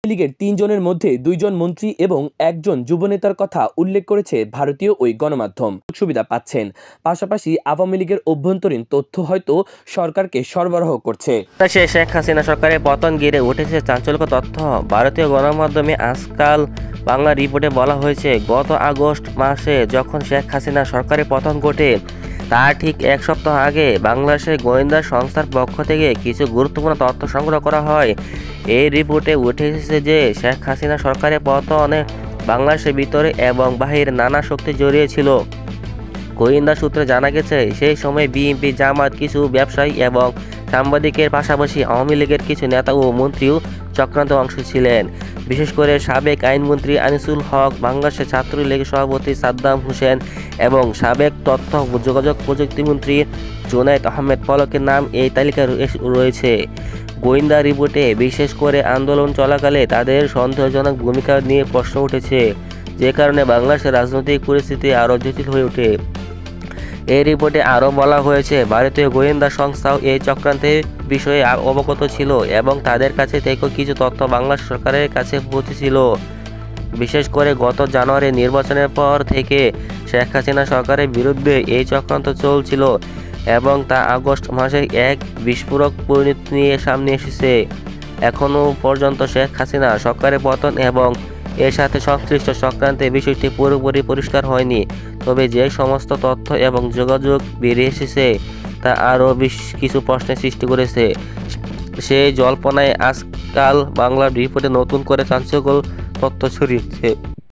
লীগের ৩ জনের মধ্যে ২ জন মন্ত্রী এবং ১ জন যুবনেতার কথা উল্লেখ করেছে ভারতীয় ওই গণমাধ্যম। সুবিধা পাচ্ছেন, পাশাপাশি আওয়ামী লীগের অভ্যন্তরীণ তথ্য হয়তো সরকারকে সরবরাহ করছে। শেখ হাসিনা সরকারের পতন ঘিরে উঠেছে চাঞ্চল্যকর তথ্য। ভারতীয় গণমাধ্যমে আজকাল বাংলা রিপোর্টে বলা হয়েছে, গত আগস্ট মাসে যখন শেখ হাসিনা সরকারের পতন ঘটে তার ঠিক ১ সপ্তাহ আগে বাংলাদেশের গোয়েন্দা সংস্থার পক্ষ থেকে কিছু গুরুত্বপূর্ণ তথ্য সংগ্রহ করা হয়। এই রিপোর্টে উঠে এসেছে যে শেখ হাসিনা সরকারের পতনে বাংলাদেশের ভিতরে এবং বাহিরে নানা শক্তি জড়িয়ে ছিল। গোয়েন্দা সূত্রে জানা গেছে, সেই সময় বিএনপি, জামাত, কিছু ব্যবসায়ী এবং সাংবাদিকের পাশাপাশি আওয়ামী লীগের কিছু নেতা ও মন্ত্রীও চক্রান্ত অংশ ছিলেন। বিশেষ করে সাবেক আইনমন্ত্রী আনিসুল হক, বাংলাদেশের ছাত্রলীগের সভাপতি সাদ্দাম হোসেন এবং সাবেক তথ্য যোগাযোগ প্রযুক্তিমন্ত্রী জুনায়েদ আহমেদ পলকের নাম এই তালিকায় রয়েছে। গোয়েন্দা রিপোর্টে বিশেষ করে আন্দোলন চলাকালে তাদের সন্দেহজনক ভূমিকা নিয়ে প্রশ্ন উঠেছে, যে কারণে বাংলাদেশের রাজনৈতিক পরিস্থিতি আরও জটিল হয়ে ওঠে। এই রিপোর্টে আরও বলা হয়েছে, ভারতীয় গোয়েন্দা সংস্থাও এই চক্রান্তের বিষয়ে অবগত ছিল এবং তাদের কাছে থেকেও কিছু তথ্য বাংলাদেশ সরকারের কাছে পৌঁছেছিল। বিশেষ করে গত জানুয়ারি নির্বাচনের পর থেকে শেখ হাসিনা সরকারের বিরুদ্ধে এই চক্রান্ত চলছিল এবং তা আগস্ট মাসে এক বিস্ফোরক পরিণতি নিয়ে সামনে এসেছে। এখনও পর্যন্ত শেখ হাসিনা সরকারের পতন এবং এর সাথে সংশ্লিষ্ট চক্রান্তের বিষয়টি পুরোপুরি পরিষ্কার হয়নি। তবে যে সমস্ত তথ্য এবং যোগাযোগ বেরিয়ে এসেছে তা আরও কিছু প্রশ্নের সৃষ্টি করেছে। সেই জল্পনায় আজকাল বাংলা রিপোর্টে নতুন করে চাঞ্চল্যকর তথ্য ছড়িয়েছে।